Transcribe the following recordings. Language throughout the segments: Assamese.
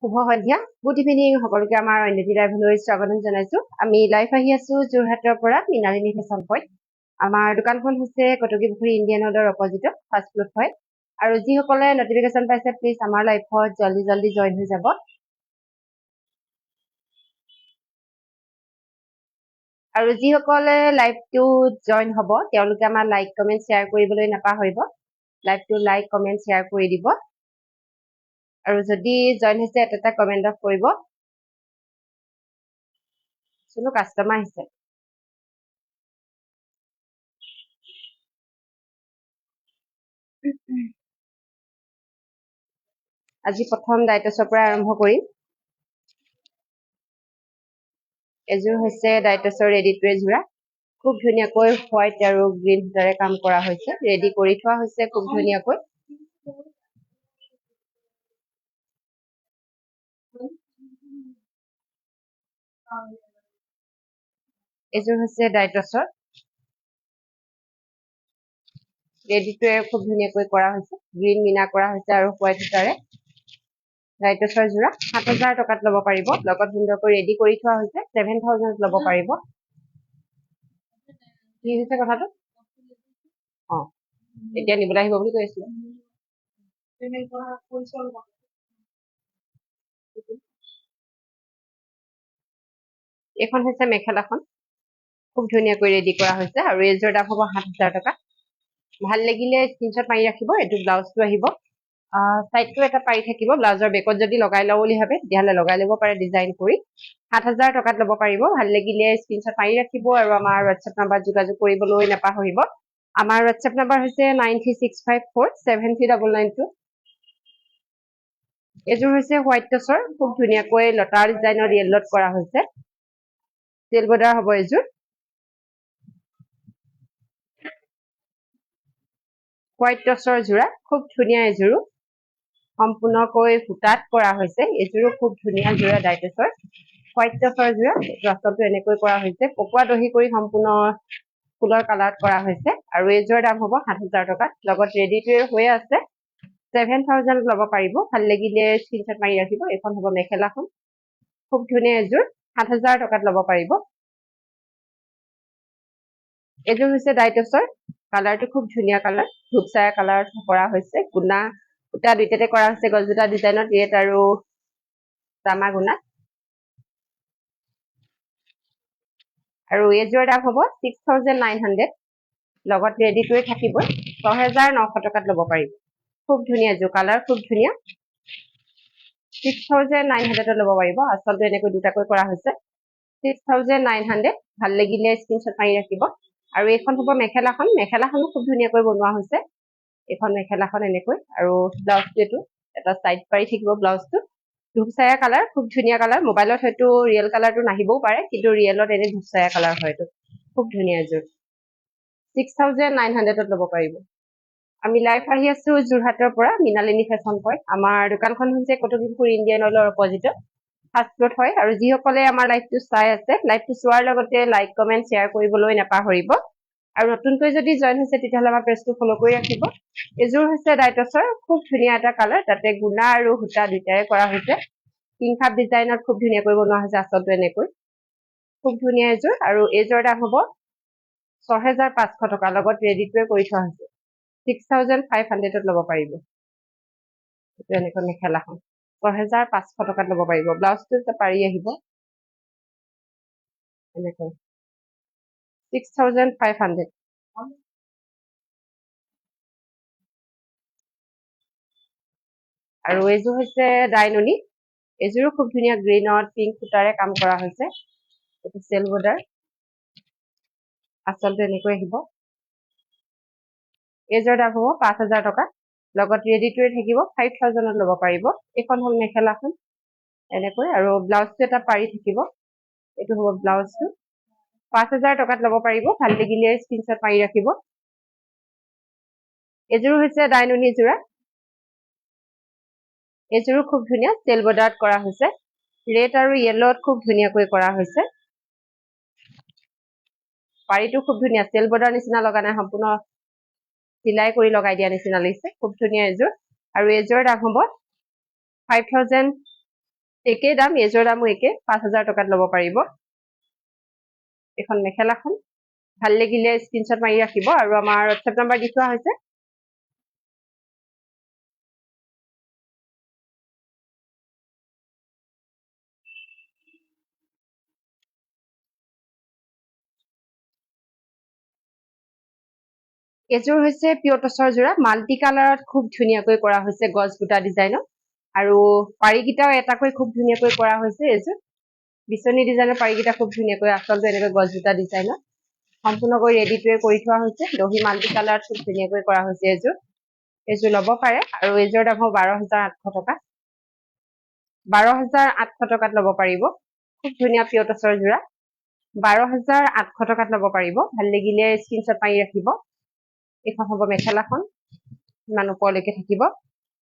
শুভ সন্ধ্যা গুড ইভিনিং সকলোকে আমাৰ অন্যটি লাইভলৈ স্বাগতম জনাইছো আমি লাইভ আহি আছো যোৰহাটৰ পৰা মৃণালিনী ফেশ্বন পইণ্ট আমাৰ দোকানখন হৈছে কটকীপুখুৰী ইণ্ডিয়ান অইলৰ অপজিটত ফাৰ্ষ্ট ফ্লোৰ হয় আৰু যিসকলে নটিফিকেশ্যন পাইছে প্লিজ আমাৰ লাইভত জলদি জইন হৈ যাব আৰু যিসকলে লাইভটো জইন হ'ব তেওঁলোকে আমাৰ লাইক কমেণ্ট শ্বেয়াৰ কৰিবলৈ নাপাহৰিব লাইভটো লাইক কমেণ্ট শ্বেয়াৰ কৰি দিব আৰু যদি জইন হৈছে এটা কমেণ্ট অফ কৰিব কোনো কাষ্টমাৰ আহিছে আজি প্ৰথম ডাইটছৰ পৰা আৰম্ভ কৰিম এযোৰ হৈছে ডাইটছৰ ৰেডি টু এযোৰা খুব ধুনীয়াকৈ হোৱাইট আৰু গ্ৰীণ সূতাৰে কাম কৰা হৈছে ৰেডি কৰি থোৱা হৈছে খুব ধুনীয়াকৈ এযোৰ হৈছে ডাইটছৰ ৰেডি টু এৰ খুব ধুনীয়াকৈ কৰা হৈছে গ্ৰীণ মিনা কৰা হৈছে আৰু হোৱাইট সূতাৰে ডাইটছৰ যোৰা ৭,০০০ টকাত ল'ব পাৰিব লগত সুন্দৰকৈ ৰেডি কৰি থোৱা হৈছে 7,000 ল'ব পাৰিব কি হৈছে কথাটো এতিয়া নিবলৈ আহিব বুলি কৈ আছিলে এইখন হৈছে মেখেলাখন খুব ধুনীয়াকৈ ৰেডি কৰা হৈছে আৰু এইযোৰ দাম হ'ব ৭,০০০ টকা ভাল লাগিলে স্ক্ৰীনশ্বট মাৰি ৰাখিব এইটো ব্লাউজটো আহিব সাইডটো এটা পাৰি থাকিব ব্লাউজৰ বেকত যদি লগাই লওঁ বুলি ভাবে তেতিয়াহ'লে লগাই ল'ব পাৰে ডিজাইন কৰি ৭,০০০ টকাত ল'ব পাৰিব ভাল লাগিলে স্ক্ৰীনশ্বট মাৰি ৰাখিব আৰু আমাৰ হোৱাটছএপ নাম্বাৰ যোগাযোগ কৰিবলৈ নাপাহৰিব আমাৰ হোৱাটছএপ নাম্বাৰ হৈছে 9365473992 এযোৰ হৈছে হোৱাইট টচৰ খুব ধুনীয়াকৈ লতাৰ ডিজাইনৰ য়েল্লোত কৰা হৈছে তেল বৰ্ডাৰ হ'ব এযোৰ হোৱাইট টচৰ যোৰা খুব ধুনীয়া এযোৰো সম্পূৰ্ণকৈ সূতাত কৰা হৈছে এযোৰো খুব ধুনীয়া যোৰা ডাইটছৰ হোৱাইট টচৰ যোৰা আচলতে এনেকৈ কৰা হৈছে পকোৱা দহি কৰি সম্পূৰ্ণ ফুলৰ কালাৰত কৰা হৈছে আৰু এইযোৰৰ দাম হ'ব ৭,০০০ টকাত লগত ৰেডি টু হৈ আছে 7,000 ল'ব পাৰিব ভাল লাগিলে স্ক্ৰীনশ্বট মাৰি ৰাখিব এইখন হ'ব মেখেলাখন খুব ধুনীয়া এযোৰ ৭,০০০ টকাত ল'ব পাৰিব এযোৰ হৈছে ডাইটছৰ কালাৰটো খুব ধুনীয়া কালাৰ ধূপচায়া কালাৰত কৰা হৈছে গুণা সূতা দুইটাতে কৰা হৈছে গছজোটা ডিজাইনত ৰেড আৰু তামা গুণা আৰু এইযোৰৰ দাম হ'ব 6,900 লগত ৰেডি টু থাকিব 6,900 টকাত ল'ব পাৰিব খুব ধুনীয়া এযোৰ কালাৰ খুব ধুনীয়া 6,900 ল'ব পাৰিব আচলতে এনেকৈ দুটাকৈ কৰা হৈছে 6,900 ভাল লাগিলে স্ক্ৰীনশ্বট মাৰি ৰাখিব আৰু এইখন হ'ব মেখেলাখনো খুব ধুনীয়াকৈ বনোৱা হৈছে এইখন মেখেলাখন এনেকৈ আৰু ব্লাউজটো এইটো এটা সাইড পাৰি থাকিব ব্লাউজটো ধূপচায়া কালাৰ খুব ধুনীয়া কালাৰ মোবাইলত হয়তো ৰিয়েল কালাৰটো নাহিবও পাৰে কিন্তু ৰিয়েলত এনে ধূপচায়া কালাৰ হয়তো খুব ধুনীয়া এযোৰ 6,900 ল'ব পাৰিব আমি লাইভ আহি আছো যোৰহাটৰ পৰা মৃণালিনী ফেশ্বন পইণ্ট আমাৰ দোকানখন হৈছে কটকীপুখুৰী ইণ্ডিয়ান অইলৰ অপজিটত ফাৰ্ষ্ট ফ্লোৰত হয় আৰু যিসকলে আমাৰ লাইভটো চাই আছে লাইভটো চোৱাৰ লগতে লাইক কমেণ্ট শ্বেয়াৰ কৰিবলৈ নাপাহৰিব আৰু নতুনকৈ যদি জইন হৈছে তেতিয়াহ'লে আমাৰ পেজটো ফ'ল' কৰি ৰাখিব এযোৰ হৈছে ডাইটছৰ খুব ধুনীয়া এটা কালাৰ তাতে গুণা আৰু সূতা দুইটাৰে কৰা হৈছে কিংখাপ ডিজাইনত খুব ধুনীয়াকৈ বনোৱা হৈছে আচলতে এনেকৈ খুব ধুনীয়া এযোৰ আৰু এইযোৰৰ দাম হ'ব 6,500 টকা লগত ৰেডি টু কৰি থোৱা হৈছে 6,500 ল'ব পাৰিব এইটো এনেকৈ মেখেলাখন 6,500 টকাত ল'ব পাৰিব ব্লাউজটো পাৰি আহিব এনেকৈ 6,500 আৰু এইযোৰ হৈছে ডাইননি এযোৰো খুব ধুনীয়া গ্ৰীণত পিংক সূতাৰে কাম কৰা হৈছে এইটো চেল বৰ্ডাৰ আচলতে এনেকৈ আহিব এইযোৰ দাম হ'ব 5,000 টকা লগত ৰেডি টু থাকিব 5,000 ল'ব পাৰিব এইখন হ'ল মেখেলাখন এনেকৈ আৰু ব্লাউজটো এটা পাৰি থাকিব এইটো হ'ব ব্লাউজটো 5,000 টকাত ল'ব পাৰিব ভাল লাগিলে স্ক্ৰীনশ্বট মাৰি ৰাখিব এযোৰ হৈছে ডাইননি যোৰা এযোৰো খুব ধুনীয়া চেল বৰ্ডাৰত কৰা হৈছে ৰেড আৰু য়েল্লোত খুব ধুনীয়াকৈ কৰা হৈছে পাৰিটো খুব ধুনীয়া চেল বৰ্ডাৰ নিচিনা লগা নাই সম্পূৰ্ণ চিলাই কৰি লগাই দিয়া নিচিনা লাগিছে খুব ধুনীয়া এযোৰ আৰু এযোৰৰ দাম হ'ব 5,000 একেই দাম, এযোৰ দামো একে, 5,000 টকাত ল'ব পাৰিব। এখন মেখেলাখন ভাল লাগিলে স্ক্ৰীনশ্বট মাৰি ৰাখিব আৰু আমাৰ হোৱাটছএপ নাম্বাৰ দি থোৱা হৈছে। এযোৰ হৈছে পিয়ৰ টচৰ যোৰা, মাল্টি কালাৰত খুব ধুনীয়াকৈ কৰা হৈছে গছ বুটা ডিজাইনত, আৰু পাৰিকেইটাও এটাকৈ খুব ধুনীয়াকৈ কৰা হৈছে। এযোৰ বিচনী ডিজাইনৰ পাৰিকেইটা খুব ধুনীয়াকৈ, আচলতে এনেকৈ গছ বুটা ডিজাইনত সম্পূৰ্ণকৈ ৰেডিটোৱে কৰি থোৱা হৈছে। দহি মাল্টি কালাৰত খুব ধুনীয়াকৈ কৰা হৈছে এযোৰ ল'ব পাৰে, আৰু এযোৰ দাম হ'ব 12,800 টকা। 12,800 টকাত ল'ব পাৰিব। খুব ধুনীয়া পিয়ৰ টচৰ যোৰা, 12,800 টকাত ল'ব পাৰিব। ভাল লাগিলে স্ক্ৰীনশ্বট মাৰি ৰাখিব। এইখন হ'ব মেখেলাখন, ইমান ওপৰলৈকে থাকিব,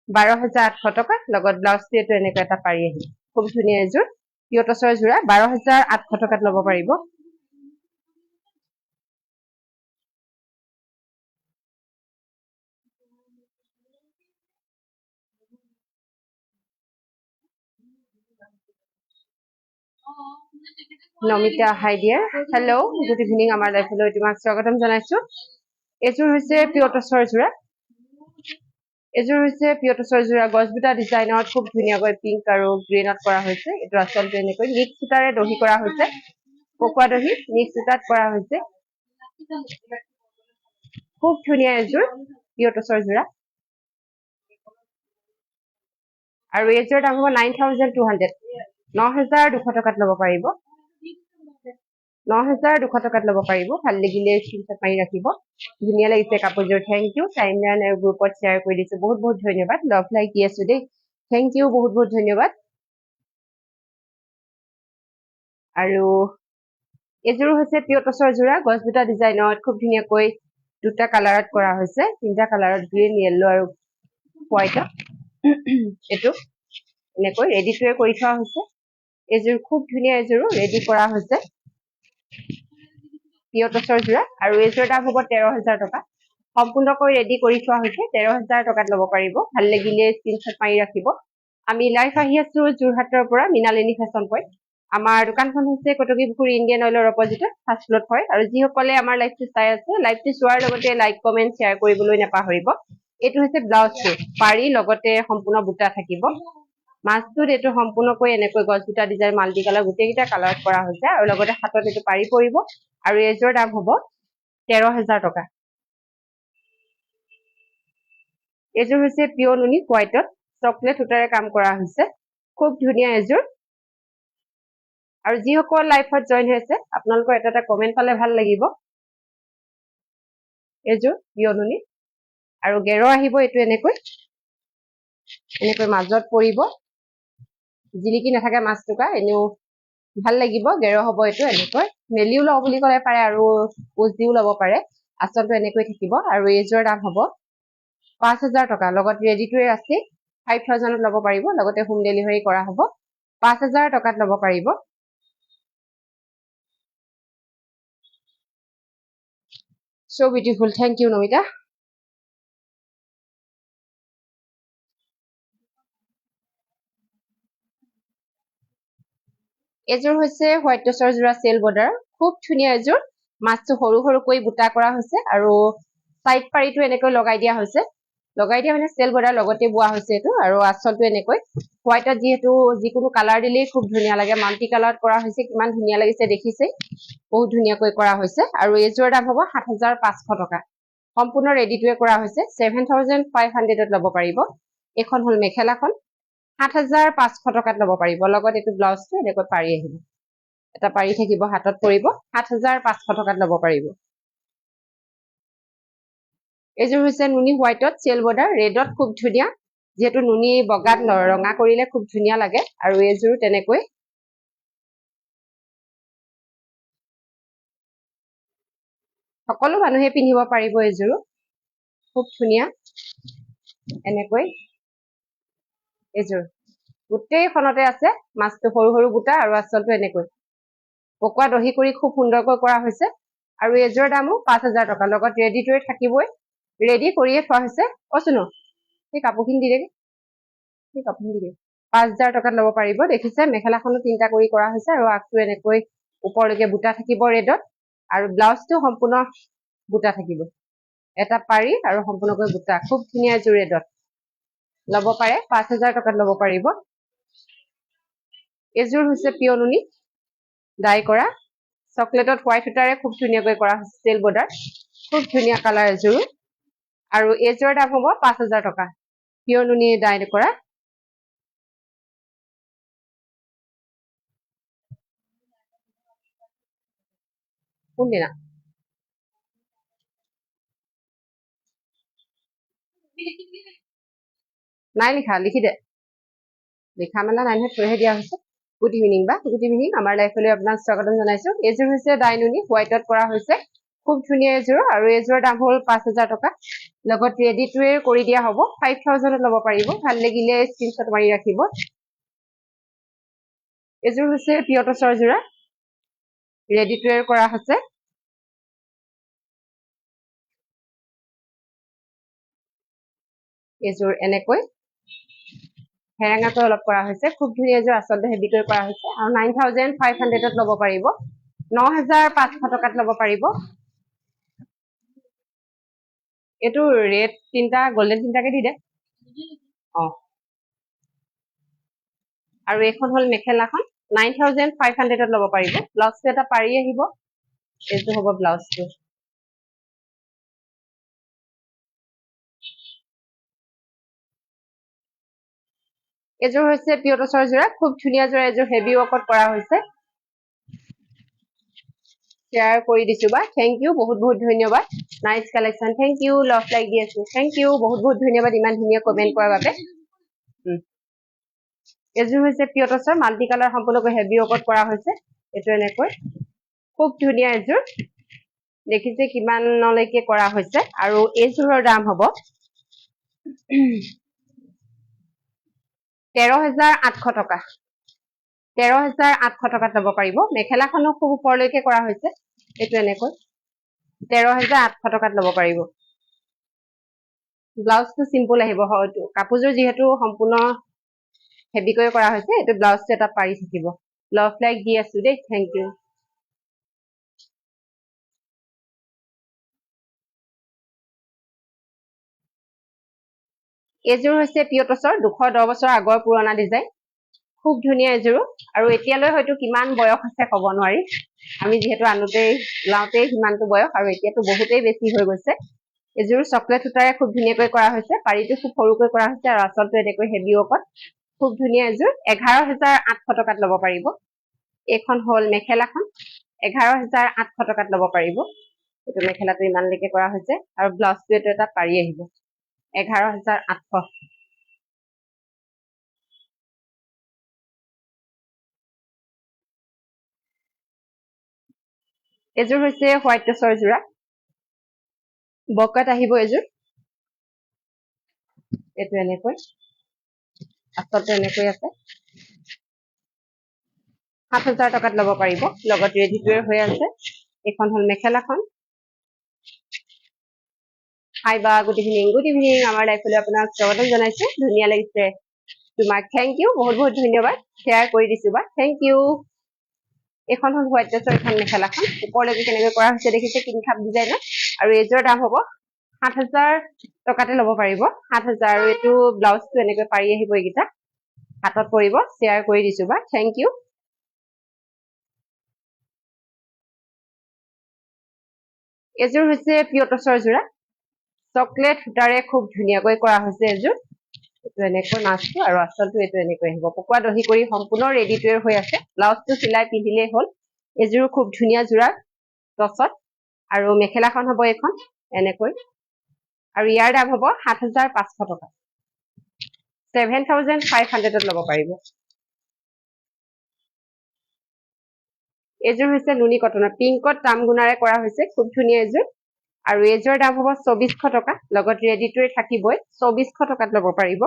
12,800 টকা। লগত ব্লাউজটো এইটো এনেকৈ এটা পাৰি আহিব। খুব ধুনীয়া এযোৰ পিয়ৰ টচৰ যোৰা, 12,800 টকাত ল'ব পাৰিব। নমিতা হাই ডিয়াৰ, হেল্ল', গুড ইভিনিং। আমাৰ লাইফলৈ তোমাক স্বাগতম জনাইছো। এযোৰ হৈছে পিয়ৰ টচৰ যোৰা, গছ বুটা ডিজাইনত খুব ধুনীয়াকৈ পিংক আৰু গ্ৰীণত কৰা হৈছে। এইটো আচলতে এনেকৈ মিক্স সূতাৰে দহি কৰা হৈছে, পকোৱা দহি মিক্স সূতাত কৰা হৈছে। খুব ধুনীয়া এযোৰ পিয়ৰ টচৰ যোৰা, আৰু এযোৰ দাম হ'ব 9,200, 9,200 টকাত ল'ব পাৰিব। 9,200 টকাত ল'ব পাৰিব। ভাল লাগিলে স্ক্ৰীনশ্বট মাৰি ৰাখিব। ধুনীয়া লাগিছে কাপোৰযোৰ, থেংক ইউ। টাইমলাইন আৰু গ্ৰুপত শ্বেয়াৰ কৰি দিছো, বহুত বহুত ধন্যবাদ। লাভ লাইক দি আছো দেই, থেংক ইউ, বহুত বহুত ধন্যবাদ। আৰু এযোৰ হৈছে পিয়ৰ টচৰ যোৰা, গছ বুটা ডিজাইনত খুব ধুনীয়াকৈ দুটা কালাৰত কৰা হৈছে, 3টা কালাৰত, গ্ৰীণ, য়েল্লো আৰু হোৱাইটত। এইটো এনেকৈ ৰেডিটোৱে কৰি থোৱা হৈছে। এযোৰ খুব ধুনীয়া, এযোৰো ৰেডি কৰা হৈছে, পিয়ৰ টচৰ যোৰা, আৰু এযোৰ দাম হ'ব 13,000 টকা। সম্পূৰ্ণকৈ ৰেডি কৰি থোৱা হৈছে, 13,000 টকাত ল'ব পাৰিব। ভাল লাগিলে স্ক্ৰীনশ্বট মাৰি ৰাখিব। আমি লাইভ আহি আছো যোৰহাটৰ পৰা, মৃণালিনী ফেশ্বন পইণ্ট। আমাৰ দোকানখন হৈছে কটকীপুখুৰী ইণ্ডিয়ান অইলৰ অপজিটত, ফাৰ্ষ্ট ফ্ল'ৰত হয়। আৰু যিসকলে আমাৰ লাইভটো চাই আছে, লাইভটো চোৱাৰ লগতে লাইক কমেণ্ট শ্বেয়াৰ কৰিবলৈ নাপাহৰিব। এইটো হৈছে ব্লাউজটো, পাৰি লগতে সম্পূৰ্ণ বুটা থাকিব। মাজটোত এইটো সম্পূৰ্ণকৈ এনেকৈ গছ বুটা ডিজাইন মাল্টি কালাৰ গোটেইকেইটা কালাৰত কৰা হৈছে, আৰু লগতে হাতত এইটো পাৰি পৰিব। আৰু এযোৰ দাম হ'ব 13,000 টকা। এযোৰ হৈছে পিয়ৰ নুনি হোৱাইটত চকলেট সূতাৰে কাম কৰা হৈছে, খুব ধুনীয়া এযোৰ। আৰু যিসকল লাইভত জইন হৈছে, আপোনালোকৰ এটা এটা কমেণ্ট পালে ভাল লাগিব। এযোৰ পিয়ৰ নুনি, আৰু গেৰ আহিব এইটো এনেকৈ মাজত পৰিব, জিলিকি নাথাকে মাছ টুকা, এনেও ভাল লাগিব। গেৰ হ'ব এইটো এনেকৈ, মেলিও লওঁ বুলি ক'লে পাৰে, আৰু পোজ দিও ল'ব পাৰে। আচলতে এনেকৈ থাকিব। আৰু এযোৰ দাম হ'ব 5,000 টকা। লগত ৰেডিটোৱে আছে, 5,000ত ল'ব পাৰিব। লগতে হোম ডেলিভাৰী কৰা হ'ব, 5,000 টকাত ল'ব পাৰিব। So beautiful, thank you Namita. এযোৰ হৈছে হোৱাইট টচৰ যোৰা, চেল বৰ্ডাৰ, খুব ধুনীয়া এযোৰ। মাছটো সৰু সৰুকৈ বুটা কৰা হৈছে, আৰু চাইড পাৰিটো এনেকৈ লগাই দিয়া হৈছে। লগাই দিয়া মানে চেল বৰ্ডাৰ লগতে বোৱা হৈছে এইটো। আৰু আচলটো এনেকৈ হোৱাইটত যিহেতু যিকোনো কালাৰ দিলেই খুব ধুনীয়া লাগে, মাল্টি কালাৰত কৰা হৈছে, কিমান ধুনীয়া লাগিছে দেখিছে, বহুত ধুনীয়াকৈ কৰা হৈছে। আৰু এযোৰ দাম হ'ব 7,500 টকা। সম্পূৰ্ণ ৰেডিটোৱে কৰা হৈছে, 7,500ত ল'ব পাৰিব। এইখন হ'ল মেখেলাখন, 7,500 টকাত ল'ব পাৰিব। লগত এইটো ব্লাউজটো এনেকৈ পাৰি আহিব, এটা পাৰি থাকিব, হাতত পৰিব, 7,500 টকাত ল'ব পাৰিব। এইযোৰ হৈছে নুনি হোৱাইটত চেল বৰ্ডাৰ, ৰেডত খুব ধুনীয়া, যিহেতু নুনি বগাত ৰঙা কৰিলে খুব ধুনীয়া লাগে। আৰু এইযোৰ তেনেকৈ সকলো মানুহে পিন্ধিব পাৰিব। এইযোৰো খুব ধুনীয়া, এনেকৈ এযোৰ গোটেইখনতে আছে, মাছটো সৰু সৰু বুটা, আৰু আচলটো এনেকৈ পকোৱা দহি কৰি খুব সুন্দৰকৈ কৰা হৈছে। আৰু এযোৰ দামো 5,000 টকা। লগত ৰেডিটোৱে থাকিবই, ৰেডি কৰিয়ে থোৱা হৈছে। চুনু, সেই কাপোৰখিনি দি দে, 5000 টকাত ল'ব পাৰিব দেখিছে মেখেলাখনো তিনটা কৰি কৰা হৈছে আৰু আগটো এনেকৈ ওপৰলৈকে বুটা থাকিব ৰেডত আৰু ব্লাউজটো সম্পূৰ্ণ বুটা থাকিব এটা পাৰি আৰু সম্পূৰ্ণকৈ বুটা খুব ধুনীয়া এযোৰ ৰেডত ল'ব পাৰে 5000 টকাত ল'ব পাৰিব এযোৰ হৈছে পিয়নুনি ডাই কৰা চকলেটত হোৱাইট সূতাৰে খুব ধুনীয়াকৈ কৰা হৈছে ষ্টেল বৰ্ডাৰ খুব ধুনীয়া কালাৰ এযোৰ আৰু এযোৰ দাম হ'ব 5000 টকা পিয়নুনি ডাই কৰা কোনদিনা নাই লিখা লিখি দে লিখা মেলা নাই নহয় থৈহে দিয়া হৈছে গুড ইভিনিং বা গুড ইভিনিং আমাৰ লাইফলৈ আপোনাক স্বাগতম জনাইছো এযোৰ হৈছে ডাইনুনি হোৱাইটত কৰা হৈছে খুব ধুনীয়া এযোৰ আৰু এযোৰৰ দাম হ'ল 5000 টকা লগত ৰেডি টু ৱেৰ কৰি দিয়া হ'ব 5000ত ল'ব পাৰিব ভাল লাগিলে স্ক্ৰীনশ্বট মাৰি ৰাখিব এযোৰ হৈছে পিয়টছৰ যোৰা ৰেডি টু ৱেৰ কৰা হৈছে এযোৰ এনেকৈ হেৰেঙাকৈ অলপ কৰা হৈছে খুব ধুনীয়া এযোৰ আচলতে হেভিকৈ কৰা হৈছে আৰু 9500ত ল'ব পাৰিব 9500 টকাত ল'ব পাৰিব এইটো ৰেড তিনটা গোল্ডেন তিনটাকে দি দে আৰু এখন হ'ল মেখেলাখন 9500ত ল'ব পাৰিব ব্লাউজটো এটা পাৰি আহিব এইটো হ'ব ব্লাউজটো এযোৰ হৈছে পিয়টছৰ যোৰা খুব ধুনীয়া যোৰা এযোৰ হেভি ৱৰ্কত কৰা হৈছে শ্বেয়াৰ কৰি দিছো বা থেংক ইউ বহুত বহুত ধন্যবাদ nice collection thank you love like দি আছো থেংক ইউ বহুত বহুত ধন্যবাদ ইমান ধুনীয়া কমেন্ট কৰাৰ বাবে এযোৰ হৈছে পিয়টছৰ মাল্টি কালাৰ সম্পূৰ্ণকৈ হেভি ৱৰ্কত কৰা হৈছে এইটো এনেকৈ খুব ধুনীয়া এযোৰ দেখিছে কিমানলৈকে কৰা হৈছে আৰু এইযোৰৰ দাম হ'ব 13800 টকা 13800 টকাত ল'ব পাৰিব মেখেলাখনো খুব ওপৰলৈকে কৰা হৈছে এইটো এনেকৈ 13800 টকাত ল'ব পাৰিব ব্লাউজটো চিম্পল আহিব হয়তো কাপোৰযোৰ যিহেতু সম্পূৰ্ণ হেভিকৈ কৰা হৈছে এইটো ব্লাউজটো এটা পাৰি থাকিব লাভ লাইক দি আছো দেই থেংক ইউ এযোৰ হৈছে পিয়টছৰ 210 বছৰ আগৰ পুৰণা ডিজাইন খুব ধুনীয়া এযোৰ আৰু এতিয়ালৈ হয়তো কিমান বয়স আছে ক'ব নোৱাৰি আমি যিহেতু আনোতেই লাওতেই সিমানটো বয়স আৰু এতিয়াতো বহুতেই বেছি হৈ গৈছে এযোৰ চকলেট সূতাৰে খুব ধুনীয়াকৈ কৰা হৈছে পাৰিটো খুব সৰুকৈ কৰা হৈছে আৰু আচলতে এনেকৈ হেভি ৱৰ্কত খুব ধুনীয়া এযোৰ 11800 টকাত ল'ব পাৰিব এইখন হ'ল মেখেলাখন 11800 টকাত ল'ব পাৰিব এইটো মেখেলাটো ইমানলৈকে কৰা হৈছে আৰু ব্লাউজটো এইটো এটা পাৰি আহিব 11800 এযোৰ হৈছে হোৱাইট টচৰ যোৰা বকাত আহিব এযোৰ এইটো এনেকৈ আচলতে এনেকৈ আছে 7000 টকাত ল'ব পাৰিব লগত ৰেডি টু ৱেৰ হৈ আছে এখন হ'ল মেখেলাখন হাই বা গুড ইভিনিং আমাৰ লাইফলৈ আপোনাক স্বাগতম জনাইছো ধুনীয়া লাগিছে তোমাক থেংক ইউ বহুত বহুত ধন্যবাদ শ্বেয়াৰ কৰি দিছো বা থেংক ইউ এখন হ'ল হোৱাইট টচৰ এখন মেখেলাখন ওপৰলৈকে কেনেকৈ কৰা হৈছে দেখিছে কিনখাপ ডিজাইনত আৰু এযোৰ দাম হ'ব 7000 টকাতে ল'ব পাৰিব 7000 আৰু এইটো ব্লাউজটো এনেকৈ পাৰি আহিব এইকেইটা হাতত পৰিব শ্বেয়াৰ কৰি দিছো বা থেংক ইউ এযোৰ হৈছে পিয়টছৰ যোৰা চকলেট সূতাৰে খুব ধুনীয়াকৈ কৰা হৈছে এযোৰ এইটো এনেকৈ মাছটো আৰু আচলটো এইটো এনেকৈ আহিব পকোৱা দহি কৰি সম্পূৰ্ণ ৰেডি টু ৱেৰ হৈ আছে ব্লাউজটো চিলাই পিন্ধিলেই হ'ল এযোৰ খুব ধুনীয়া যোৰা টচত আৰু মেখেলাখন হ'ব এখন এনেকৈ আৰু ইয়াৰ দাম হ'ব 7500 টকা 7500ত ল'ব পাৰিব এযোৰ হৈছে নুনি কটনৰ পিংকত তামগুণাৰে কৰা হৈছে খুব ধুনীয়া এযোৰ আৰু এযোৰ দাম হ'ব 2400 টকা লগত ৰেডি টু ৱেৰ থাকিবই 2400 টকাত ল'ব পাৰিব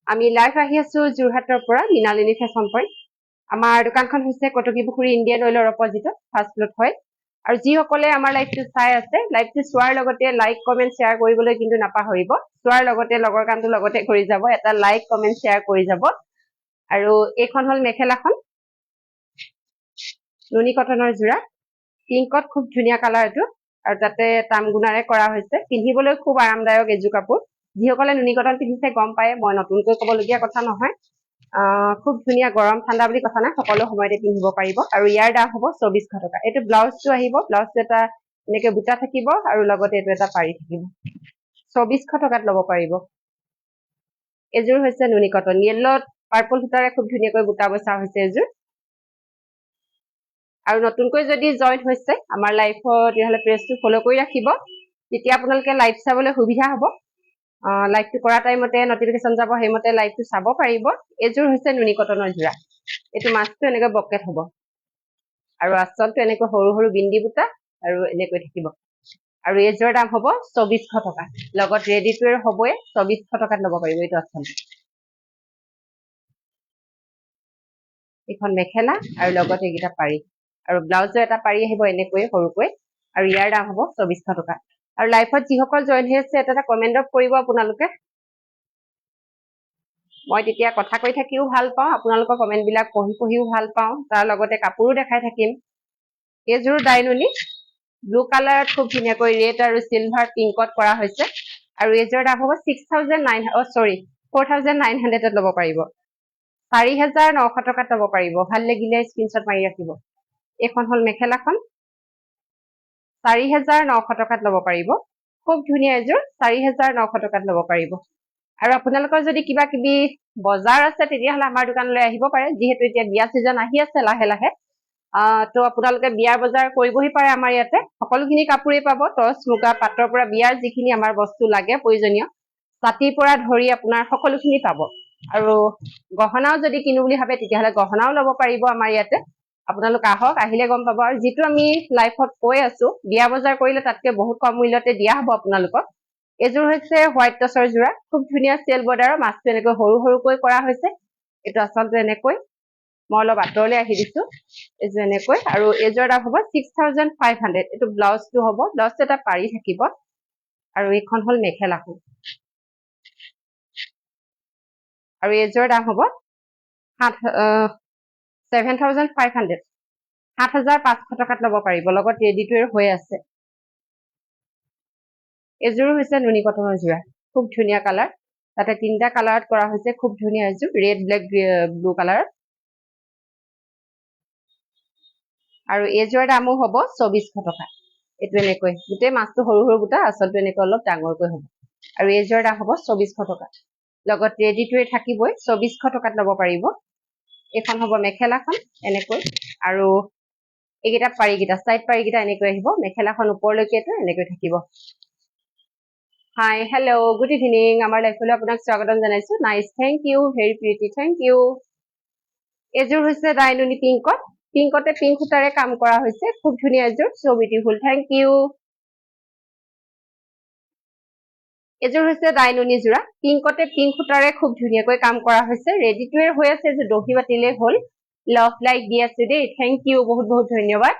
আমি লাইভ আহি আছো যোৰহাটৰ পৰা মৃণালিনী ফেশ্বন পইণ্ট আমাৰ দোকানখন হৈছে কটকীপুখুৰী ইণ্ডিয়ান অইলৰ অপজিটত ফাৰ্ষ্ট ফ্লোৰত হয় আৰু যিসকলে আমাৰ লাইভটো চাই আছে লাইভটো চোৱাৰ লগতে লাইক কমেন্ট শ্বেয়াৰ কৰিবলৈ কিন্তু নাপাহৰিব চোৱাৰ লগতে লগৰ কামটো লগতে কৰি যাব এটা লাইক কমেন্ট শ্বেয়াৰ কৰি যাব আৰু এইখন হল মেখেলাখন নুনি কটনৰ যোৰা পিংকত খুব ধুনীয়া কালাৰ এইটো আৰু তাতে তামগুণাৰে কৰা হৈছে পিন্ধিবলৈ খুব আৰামদায়ক এযোৰ কাপোৰ যিসকলে নুনি কটন পিন্ধিছে গম পায় মই নতুনকৈ ক'বলগীয়া কথা নহয় খুব ধুনীয়া গৰম ঠাণ্ডা বুলি কথা নাই সকলো সময়তে পিন্ধিব পাৰিব আৰু ইয়াৰ দাম হ'ব 2400 টকা এইটো ব্লাউজটো আহিব ব্লাউজটো এটা এনেকৈ বুটা থাকিব আৰু লগতে এইটো এটা পাৰি থাকিব 2400 টকাত ল'ব পাৰিব এযোৰ হৈছে নুনি কটন য়েল্লত পাৰ্পল সূতাৰে খুব ধুনীয়াকৈ বুটা বচা হৈছে এযোৰ আৰু নতুনকৈ যদি জইন হৈছে আমাৰ লাইফত তেতিয়াহ'লে পেজটো ফলো কৰি ৰাখিব তেতিয়া আপোনালোকে লাইভ চাবলৈ সুবিধা হ'ব লাইভটো কৰা টাইমতে নটিফিকেশ্যন যাব সেইমতে লাইভটো চাব পাৰিব এযোৰ হৈছে নুনি কটনৰ যোৰা এইটো মাছটো এনেকৈ বকেট হ'ব আৰু আঁচলটো এনেকৈ সৰু সৰু বিন্দি বুটা আৰু এনেকৈ থাকিব আৰু এযোৰ দাম হ'ব 2400 টকা লগত ৰেডি টু ৱেৰ হ'বই 2400 টকাত ল'ব পাৰিব এইটো আঁচল এইখন মেখেলা আৰু লগতে এইকেইটা পাৰি আৰু ব্লাউজৰ এটা পাৰি আহিব এনেকৈ সৰুকৈ আৰু ইয়াৰ দাম হ'ব 2400 টকা আৰু লাইফত যিসকল জইন হৈ আছে এটা কমেণ্টত কৰিব আপোনালোকে মই তেতিয়া কথা কৈ থাকিও ভাল পাওঁ আপোনালোকৰ কমেণ্টবিলাক পঢ়িও ভাল পাওঁ তাৰ লগতে কাপোৰো দেখাই থাকিম এইযোৰ ডাইনুনি ব্লু কালাৰত খুব ধুনীয়াকৈ ৰেড আৰু চিলভাৰ পিংকত কৰা হৈছে আৰু এইযোৰ দাম হ'ব 4900 ল'ব পাৰিব 4900 টকাত ল'ব পাৰিব ভাল লাগিলে স্ক্ৰীনশ্বট মাৰি ৰাখিব এইখন হল মেখেলাখন 4900 টকাত ল'ব পাৰিব খুব ধুনীয়া এযোৰ 4900 টকাত ল'ব পাৰিব আৰু আপোনালোকৰ যদি কিবা কিবি বজাৰ আছে তেতিয়াহ'লে আমাৰ দোকানলৈ আহিব পাৰে যিহেতু এতিয়া বিয়া চিজন আহি আছে লাহে লাহে তো আপোনালোকে বিয়াৰ বজাৰ কৰিবহি পাৰে আমাৰ ইয়াতে সকলোখিনি কাপোৰেই পাব টচ মুগা পাটৰ পৰা বিয়াৰ যিখিনি আমাৰ বস্তু লাগে প্ৰয়োজনীয় ছাতিৰ পৰা ধৰি আপোনাৰ সকলোখিনি পাব আৰু গহনাও যদি কিনো বুলি ভাবে তেতিয়াহ'লে গহনাও ল'ব পাৰিব আমাৰ ইয়াতে আপোনালোক আহক আহিলে গম পাব আৰু যিটো আমি লাইফত কৈ আছো বিয়া বজাৰ কৰিলে তাতকে বহুত কম মূল্যতে দিয়া হ'ব আপোনালোকক এযোৰ হৈছে হোৱাইট টচৰ যোৰা খুব ধুনীয়া চেল বৰ্ডাৰৰ মাছটো এনেকৈ সৰু সৰুকৈ কৰা হৈছে এইটো আচলতে এনেকৈ মই অলপ আঁতৰলৈ আহি দিছো এইযোৰ এনেকৈ আৰু এইযোৰ দাম হ'ব 6500 এইটো ব্লাউজটো হ'ব ব্লাউজটো এটা পাৰি থাকিব আৰু এইখন হল মেখেলাখন আৰু এইযোৰ দাম হ'ব 7500 7500 টকাত ল'ব পাৰিব লগত ৰেডি টু ৱেৰ হৈ আছে এযোৰ হৈছে নুনি কটনৰ যোৰা খুব ধুনীয়া কালাৰ তাতে তিনিটা কালাৰত কৰা হৈছে খুব ধুনীয়া এযোৰ ৰেড ব্লেক ব্লু কালাৰ আৰু এইযোৰ দামো হ'ব 2400 টকা এইটো এনেকৈ গোটেই মাছটো সৰু সৰু বুটা আচলতে এনেকৈ অলপ ডাঙৰকৈ হ'ব আৰু এইযোৰ দাম হ'ব 2400 টকা লগত ৰেডি টু ৱেৰ থাকিবই 2400 টকাত ল'ব পাৰিব এইখন হ'ব মেখেলাখন এনেকৈ আৰু এইকেইটা পাৰিকেইটা চাইড পাৰিকেইটা এনেকৈ আহিব মেখেলাখন ওপৰলৈকে এনেকৈ থাকিব হাই হেল্ল' গুড ইভিনিং আমাৰ লাইফলৈ আপোনাক স্বাগতম জনাইছো nice thank you very pretty thank you এযোৰ হৈছে ডাইনুনি পিংকত পিংকতে পিংক সূতাৰে কাম কৰা হৈছে খুব ধুনীয়া এযোৰ সো বিউটিফুল থেংক ইউ এযোৰ হৈছে ডাইনুনি যোৰা পিংকতে পিংক সূতাৰে খুব ধুনীয়াকৈ কাম কৰা হৈছে ৰেডি টু ৱেৰ হৈ আছে যে দহি বাতিলে হ'ল লাভ লাইক দি আছে দেই থেংক ইউ বহুত বহুত ধন্যবাদ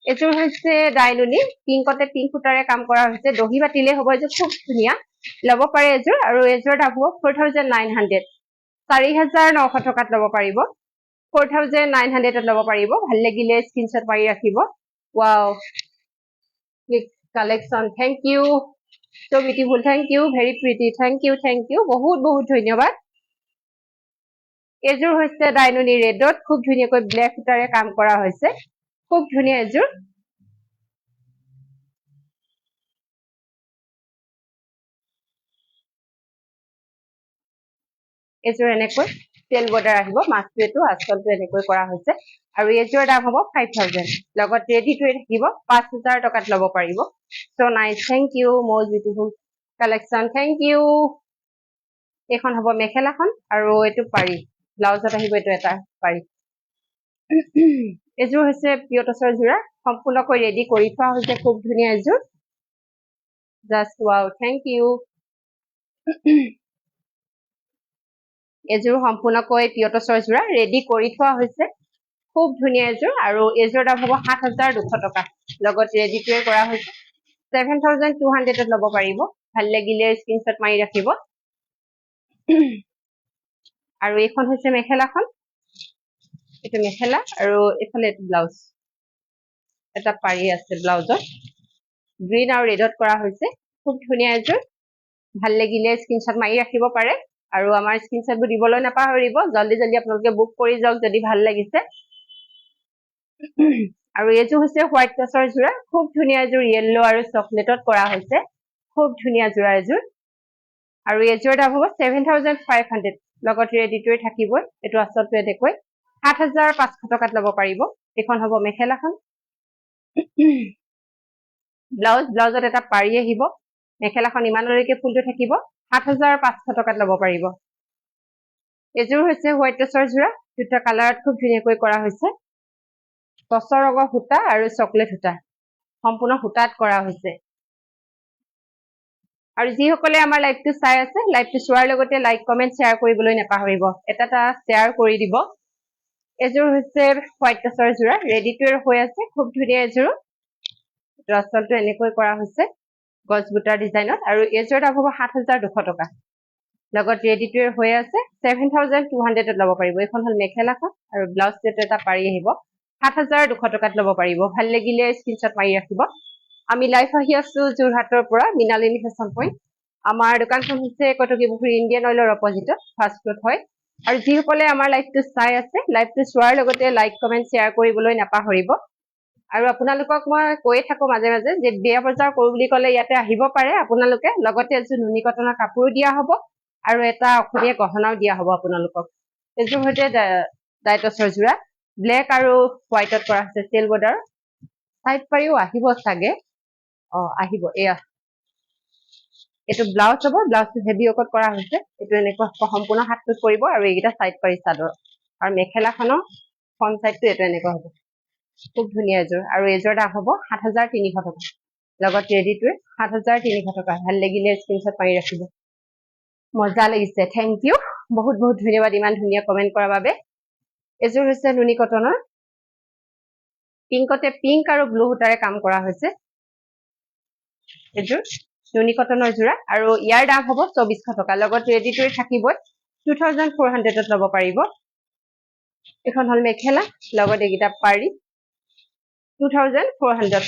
এযোৰ হৈছে ডাইনুনি পিংকতে পিংক সূতাৰে কাম কৰা হৈছে দহি বাতিলে হ'ব এযোৰ খুব ধুনীয়া ল'ব পাৰে এযোৰ আৰু এযোৰ দাম হ'ব 4900 4900 টকাত ল'ব পাৰিব 4900 ল'ব পাৰিব ভাল লাগিলে স্ক্ৰীনশ্বট মাৰি ৰাখিব wow collection thank you so beautiful thank you very pretty thank you বহুত বহুত ধন্যবাদ এযোৰ হৈছে ডাইনুনি ৰেডত খুব ধুনীয়াকৈ ব্লেক সূতাৰে কাম কৰা হৈছে খুব ধুনীয়া এযোৰ এযোৰ এনেকৈ তেল বৰ্ডাৰ আহিব মাছটো এইটো আচলতে এনেকৈ কৰা হৈছে আৰু এযোৰ দাম হ'ব 5000 লগত ৰেডি টু থাকিব 5000 টকাত ল'ব পাৰিব so nice thank you most beautiful collection thank you এইখন হ'ব মেখেলাখন আৰু এইটো পাৰি ব্লাউজত আহিব এইটো এটা পাৰি এযোৰ হৈছে পিয়ৰ টচৰ যোৰা সম্পূৰ্ণকৈ ৰেডি কৰি থোৱা হৈছে খুব ধুনীয়া এযোৰ জাষ্ট ৱাও থেংক ইউ এযোৰ সম্পূৰ্ণকৈ পিয়ৰ টচৰ যোৰা ৰেডি কৰি থোৱা হৈছে খুব ধুনীয়া এযোৰ আৰু এযোৰ দাম হ'ব 7200 টকা লগত ৰেডি টু কৰা হৈছে 7200 ল'ব পাৰিব ভাল লাগিলে স্ক্ৰীনশ্বট মাৰি ৰাখিব আৰু এইখন হৈছে মেখেলাখন এইটো মেখেলা আৰু এইফালে এইটো ব্লাউজ এটা পাৰি আছে ব্লাউজত গ্ৰীণ আৰু ৰেডত কৰা হৈছে খুব ধুনীয়া এযোৰ ভাল লাগিলে স্ক্ৰীনশ্বট মাৰি ৰাখিব পাৰে আৰু আমাৰ স্ক্ৰীনশ্বটবোৰ দিবলৈ নাপাহৰিব জলদি জলদি আপোনালোকে বুক কৰি যাওক যদি ভাল লাগিছে আৰু এইযোৰ হৈছে হোৱাইট টচৰ যোৰা খুব ধুনীয়া এযোৰ য়েল্লো আৰু চকলেটত কৰা হৈছে খুব ধুনীয়া যোৰা এযোৰ আৰু এযোৰ দাম হ'ব 7500 লগত ৰেডিটোৱে থাকিব এইটো আচলতে এনেকৈ 7500 টকাত ল'ব পাৰিব এখন হ'ব মেখেলাখন ব্লাউজত এটা পাৰি আহিব মেখেলাখন ইমানলৈকে ফুলটো থাকিব 7500 টকাত ল'ব পাৰিব এযোৰ হৈছে হোৱাইট টচৰ যোৰা দুটা কালাৰত খুব ধুনীয়াকৈ কৰা হৈছে টচৰ ৰঙৰ সূতা আৰু চকলেট সূতা সম্পূৰ্ণ সূতাত কৰা হৈছে আৰু যিসকলে আমাৰ লাইভটো চাই আছে লাইভটো চোৱাৰ লগতে লাইক কমেন্ট শ্বেয়াৰ কৰিবলৈ নাপাহৰিব এটা শ্বেয়াৰ কৰি দিব এযোৰ হৈছে হোৱাইট টচৰ যোৰা ৰেডি টু ৱেৰ হৈ আছে খুব ধুনীয়া এযোৰ আচলতে এনেকৈ কৰা হৈছে গছ বুটাৰ ডিজাইনত আৰু এযোৰ দাম হ'ব 7200 টকা লগত ৰেডি টু ৱেৰ হৈ আছে 7200 ল'ব পাৰিব এখন হ'ল মেখেলাখন আৰু ব্লাউজটো এটা পাৰি আহিব 7200 টকাত ল'ব পাৰিব ভাল লাগিলে স্ক্ৰীনশ্বট মাৰি ৰাখিব আমি লাইভ আহি আছো যোৰহাটৰ পৰা মৃণালিনী ফেশ্বন পইণ্ট আমাৰ দোকানখন হৈছে কটকীপুখুৰী ইণ্ডিয়ান অইলৰ অপজিটত ফাষ্ট ফুড হয় আৰু যিসকলে আমাৰ লাইভটো চাই আছে লাইভটো চোৱাৰ লগতে লাইক কমেন্ট শ্বেয়াৰ কৰিবলৈ নাপাহৰিব আৰু আপোনালোকক মই কৈয়ে থাকো মাজে মাজে যে বিয়া বজাৰ কৰো বুলি ক'লে ইয়াতে আহিব পাৰে আপোনালোকে লগতে এযোৰ নুনি কটনৰ কাপোৰো দিয়া হ'ব আৰু এটা অসমীয়া গহনাও দিয়া হ'ব আপোনালোকক এযোৰ হৈছে ডাইটছৰ যোৰা ব্লেক আৰু হোৱাইটত কৰা হৈছে চেল বৰ্ডাৰ সাইড পাৰিও আহিব চাগে আহিব এয়া এইটো ব্লাউজ হ'ব ব্লাউজটো হেভি ৱৰ্কত কৰা হৈছে এইটো এনেকুৱা সম্পূৰ্ণ হাতটোত পৰিব আৰু এইকেইটা সাইড পাৰি চাদৰ আৰু মেখেলাখনৰ ফ্ৰণ্ট সাইডটো এইটো এনেকুৱা হ'ব খুব ধুনীয়া এযোৰ আৰু এযোৰ দাম হ'ব 7300 টকা লগত ৰেডিটোৱে 7300 টকা ভাল লাগিলে স্ক্ৰীনশ্বট মাৰি ৰাখিব মজা লাগিছে থেংক ইউ বহুত বহুত ধন্যবাদ ইমান ধুনীয়া কমেন্ট কৰাৰ বাবে এযোৰ হৈছে নুনি কটনৰ পিংকতে পিংক আৰু ব্লু সূতাৰে কাম কৰা হৈছে এযোৰ নুনি কটনৰ যোৰা আৰু ইয়াৰ দাম হ'ব 2400 টকা লগত ৰেডিটোৱে থাকিব 2400ত ল'ব পাৰিব এখন হ'ল মেখেলা লগত এইকেইটা পাৰি 2400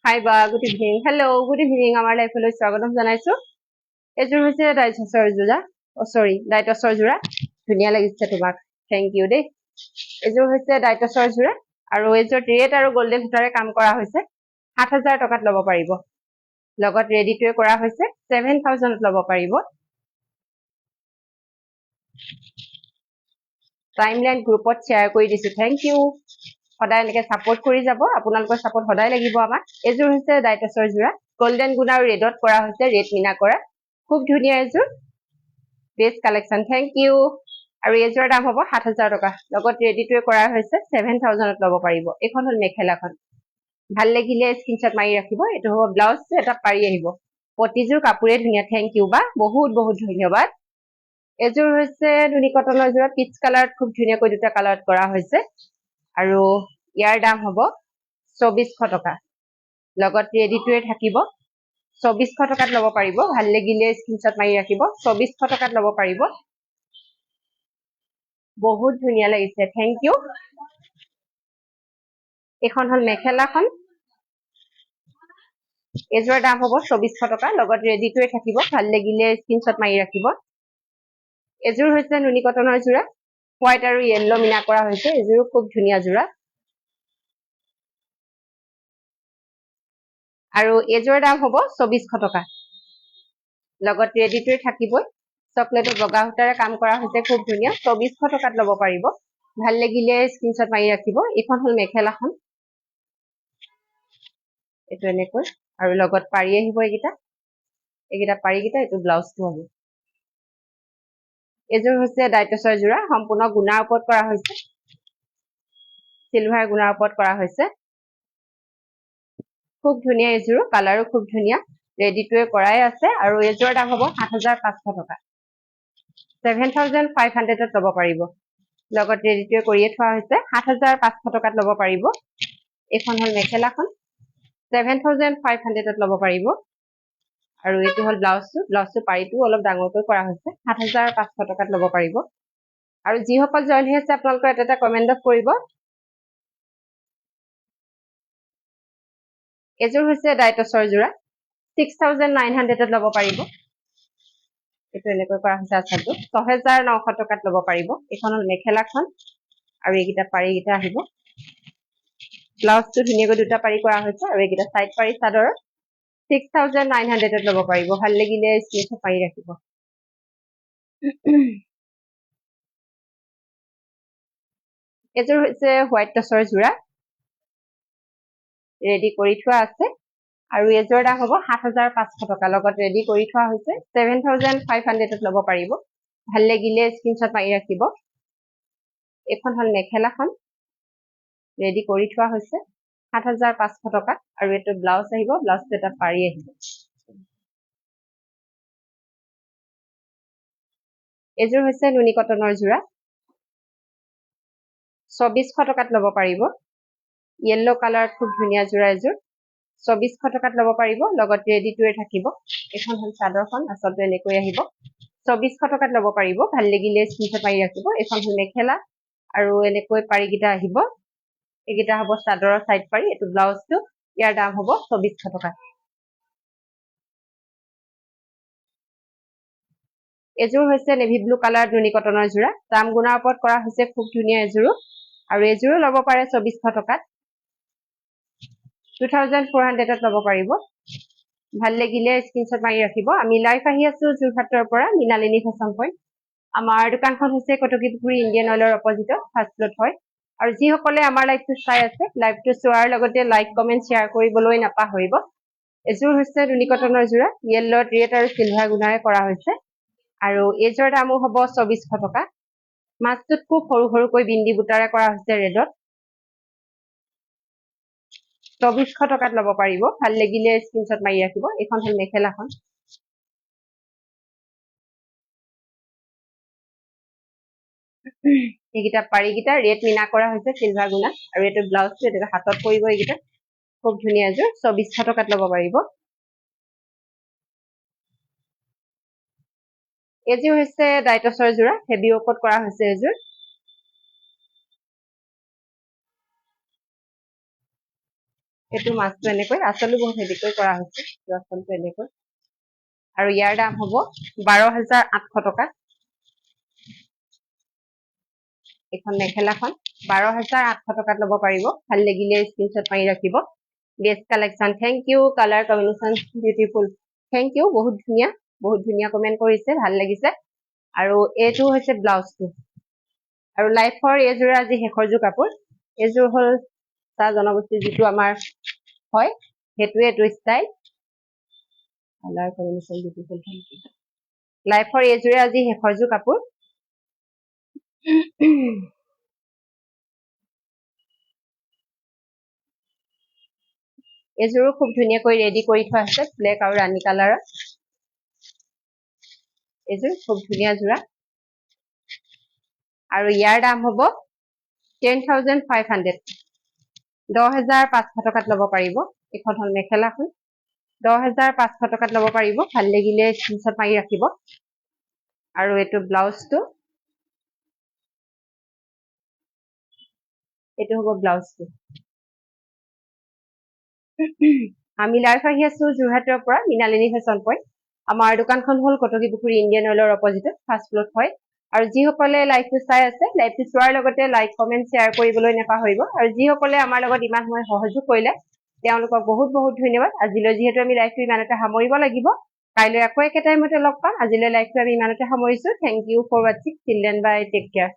হাই বা good evening hello' good evening আমাৰ লাইফলৈ স্বাগতম জনাইছো এযোৰ হৈছে ডাইটছৰ যোৰা ধুনীয়া লাগিছে তোমাক থেংক ইউ দেই এযোৰ হৈছে ডাইটছৰ যোৰা আৰু এযোৰ ৰেড আৰু গোল্ডেন সূতাৰে কাম কৰা হৈছে 7000 টকাত ল'ব পাৰিব লগত ৰেডিটোৱে কৰা হৈছে 7000ত ল'ব পাৰিব টাইমলাইন গ্ৰুপত শ্বেয়াৰ কৰি দিছো থেংক ইউ সদায় এনেকৈ ছাপোৰ্ট কৰি যাব আপোনালোকৰ ছাপোৰ্ট সদায় লাগিব আমাক এযোৰ হৈছে ডাইটছৰ যোৰা গোল্ডেন গুণ আৰু ৰেডত কৰা হৈছে ৰেড মিনা কৰা খুব ধুনীয়া এযোৰ বেষ্ট কালেকশ্যন থেংক ইউ আৰু এযোৰ দাম হ'ব 7000 টকা লগত ৰেডিটোৱে কৰা হৈছে 7000ত ল'ব পাৰিব এখন হ'ল মেখেলাখন ভাল লাগিলে স্ক্ৰীনশ্বট মাৰি ৰাখিব এইটো হ'ব ব্লাউজ এটা পাৰি আহিব প্ৰতিযোৰ কাপোৰে ধুনীয়া থেংক ইউ বা বহুত বহুত ধন্যবাদ এযোৰ হৈছে নুনি কটনৰ যোৰা পিচ কালাৰত খুব ধুনীয়াকৈ দুটা কালাৰত কৰা হৈছে আৰু ইয়াৰ দাম হ'ব 2400 টকা লগত ৰেডিটোৱে থাকিব 2400 টকাত ল'ব পাৰিব ভাল লাগিলে স্ক্ৰীনশ্বট মাৰি ৰাখিব 2400 টকাত ল'ব পাৰিব বহুত ধুনীয়া লাগিছে থেংক ইউ এখন হ'ল মেখেলাখন এযোৰ দাম হ'ব 2400 টকা লগত ৰেডিটোৱে থাকিব ভাল লাগিলে স্ক্ৰীনশ্বট মাৰি ৰাখিব এযোৰ হৈছে নুনি কটনৰ যোৰা হোৱাইট আৰু য়েল্লো মিনা কৰা হৈছে এযোৰ খুব ধুনীয়া যোৰা আৰু এযোৰ দাম হ'ব 2400 টকা লগত ৰেডিটোৱে থাকিবই চকলেটৰ বগা সূতাৰে কাম কৰা হৈছে খুব ধুনীয়া 2400 টকাত ল'ব পাৰিব ভাল লাগিলে স্ক্ৰীনশ্বট মাৰি ৰাখিব এইখন হ'ল মেখেলাখন এইটো এনেকৈ আৰু লগত পাৰি আহিব এইকেইটা পাৰিকেইটা এইটো ব্লাউজটো হ'ব এযোৰ হৈছে ডাইটছৰ যোৰা সম্পূৰ্ণ গুণাৰ ওপৰত কৰা হৈছে চিলভাৰ গুণাৰ ওপৰত কৰা হৈছে খুব ধুনীয়া এযোৰ কালাৰো খুব ধুনীয়া ৰেডিটোৱে কৰাই আছে আৰু এযোৰ দাম হ'ব 7500 টকা 7500ত ল'ব পাৰিব লগত ৰেডিটোৱে কৰিয়ে থোৱা হৈছে 7500 টকাত ল'ব পাৰিব এখন হ'ল মেখেলাখন 7500ত ল'ব পাৰিব আৰু এইটো হল ব্লাউজটো পাৰিটো অলপ ডাঙৰকৈ কৰা হৈছে ৭৫০০ টকাত ল'ব পাৰিব আৰু যিসকল জইন হৈ আছে আপোনালোকে এটা কমেন্টত কৰিব এযোৰ হৈছে ডাইটছৰ যোৰা 6900 ল'ব পাৰিব এইটো এনেকৈ কৰা হৈছে আচাৰটো ৬৯০০ টকাত ল'ব পাৰিব এখন হল মেখেলাখন আৰু এইকেইটা পাৰিকেইটা আহিব ব্লাউজটো ধুনীয়াকৈ দুটা পাৰি কৰা হৈছে আৰু এইকেইটা সাইড পাৰি চাদৰৰ 6900 ল'ব পাৰিব ভাল লাগিলে স্ক্ৰীনশ্বট পাৰি ৰাখিব এযোৰ হৈছে হোৱাইট টছৰ যোৰা ৰেডি কৰি থোৱা আছে আৰু এযোৰ দাম হ'ব ৭৫০০ টকা লগত ৰেডি কৰি থোৱা হৈছে ৭৫00 ল'ব পাৰিব ভাল লাগিলে স্ক্ৰীনশ্বট মাৰি ৰাখিব এখন হল মেখেলাখন ৰেডি কৰি থোৱা হৈছে ৭৫০০ টকা আৰু এইটো ব্লাউজ আহিব ব্লাউজটো এটা পাৰি আহিব এযোৰ হৈছে নুনি কটনৰ যোৰা ২৪০০ টকাত ল'ব পাৰিব য়েল্লো কালাৰ খুব ধুনীয়া যোৰা এযোৰ ২৪০০ টকাত ল'ব পাৰিব লগত ৰেডি টুৱে থাকিব এখন হল চাদৰখন আচলতে এনেকৈ আহিব ২৪০০ টকাত ল'ব পাৰিব ভাল লাগিলে স্ক্ৰীনশ্বট মাৰি ৰাখিব এখন হল মেখেলা আৰু এনেকৈ পাৰিকেইটা আহিব এইকেইটা হ'ব চাদৰৰ সাইড পাৰি এইটো ব্লাউজটো ইয়াৰ দাম হ'ব ২৪০০ টকা এযোৰ হৈছে নেভি ব্লু কালাৰ নুনি কটনৰ যোৰা দাম গুণাৰ ওপৰত কৰা হৈছে খুব ধুনীয়া এযোৰো আৰু এযোৰো ল'ব পাৰে ২৪০০ টকাত 2400 ল'ব পাৰিব ভাল লাগিলে স্ক্ৰীনশ্বট মাৰি ৰাখিব আমি লাইভ আহি আছো যোৰহাটৰ পৰা মৃণালিনী ফেশ্বন পইণ্ট আমাৰ দোকানখন হৈছে কটকীপুখুৰী ইণ্ডিয়ান অইলৰ অপজিটত ফাৰ্ষ্ট ফ্লোৰত হয় আৰু যিসকলে আমাৰ লাইভটো চাই আছে লাইভটো চোৱাৰ লগতে লাইক কমেন্ট শ্বেয়াৰ কৰিবলৈ নাপাহৰিব এযোৰ হৈছে নুনি কটনৰ যোৰা য়েল্লো ৰেড আৰু চিলভাৰ গুণাৰে কৰা হৈছে আৰু এযোৰ দামো হ'ব ২৪০০ টকা মাজটোত খুব সৰু সৰুকৈ বিন্দি বুটাৰে কৰা হৈছে ৰেডত ২৪০০ টকাত ল'ব পাৰিব ভাল লাগিলে স্ক্ৰীনশ্বট মাৰি ৰাখিব এখন হল মেখেলাখন এইকেইটা পাৰিকেইটা ৰেড মিনা কৰা হৈছে চিলভাৰ গুণা আৰু এইটো ব্লাউজটো এটা হাতত পৰিব এইকেইটা খুব ধুনীয়া এযোৰ ২৪০০ টকাত ল'ব পাৰিব এযোৰ হৈছে ডাইটছৰ যোৰা হেভি ৱৰ্কত কৰা হৈছে এযোৰ এইটো মাছটো এনেকৈ আচলতে বহুত হেভিকৈ কৰা হৈছে আচলতে এনেকৈ আৰু ইয়াৰ দাম হ'ব ১২৮০০ টকা এখন মেখেলাখন ১২৮০০ টকাত ল'ব পাৰিব ভাল লাগিলে স্ক্ৰীনশ্বট মাৰি ৰাখিব best collection thank you colour combination beautiful thank you বহুত ধুনীয়া কমেন্ট কৰিছে ভাল লাগিছে আৰু এইটো হৈছে ব্লাউজটো আৰু লাইফৰ এইযোৰ আজি শেষৰ যোৰ কাপোৰ এইযোৰ হল চাহ জনগোষ্ঠীৰ যিটো আমাৰ হয় সেইটোৱে এইটো ষ্টাইল কালাৰ কম্বিনেশ্যন বিউটিফুল লাইফৰ এইযোৰে আজি শেষৰ যোৰ কাপোৰ এযোৰো খুব ধুনীয়াকৈ ৰেডি কৰি থোৱা আছে ব্লেক আৰু ৰাণী কালাৰৰ এযোৰ খুব ধুনীয়া যোৰা আৰু ইয়াৰ দাম হ'ব 10,500 ১০৫০০ টকাত ল'ব পাৰিব এখন হল মেখেলাখন ১০৫০০ টকাত ল'ব পাৰিব ভাল লাগিলে স্ক্ৰীনশ্বট মাৰি ৰাখিব আৰু এইটো ব্লাউজটো এইটো হ'ব ব্লাউজটো আমি লাইভ আহি আছো যোৰহাটৰ পৰা মৃণালিনী ফেশ্বন পইণ্ট আমাৰ দোকানখন হল কটকীপুখুৰী ইণ্ডিয়ান অইলৰ অপজিটত ফাৰ্ষ্ট ফ্লোৰত হয় আৰু যিসকলে লাইভটো চাই আছে লাইভটো চোৱাৰ লগতে লাইক কমেন্ট শ্বেয়াৰ কৰিবলৈ নাপাহৰিব আৰু যিসকলে আমাৰ লগত ইমান সময় সহযোগ কৰিলে তেওঁলোকক বহুত ধন্যবাদ আজিলৈ যিহেতু আমি লাইভটো ইমানতে সামৰিব লাগিব কাইলৈ আকৌ একে টাইমতে লগ পাম আজিলৈ লাইভটো আমি ইমানতে সামৰিছো থেংক ইউ ফৰ ৱাচিং চিলড্ৰেন বাই টেক কেয়াৰ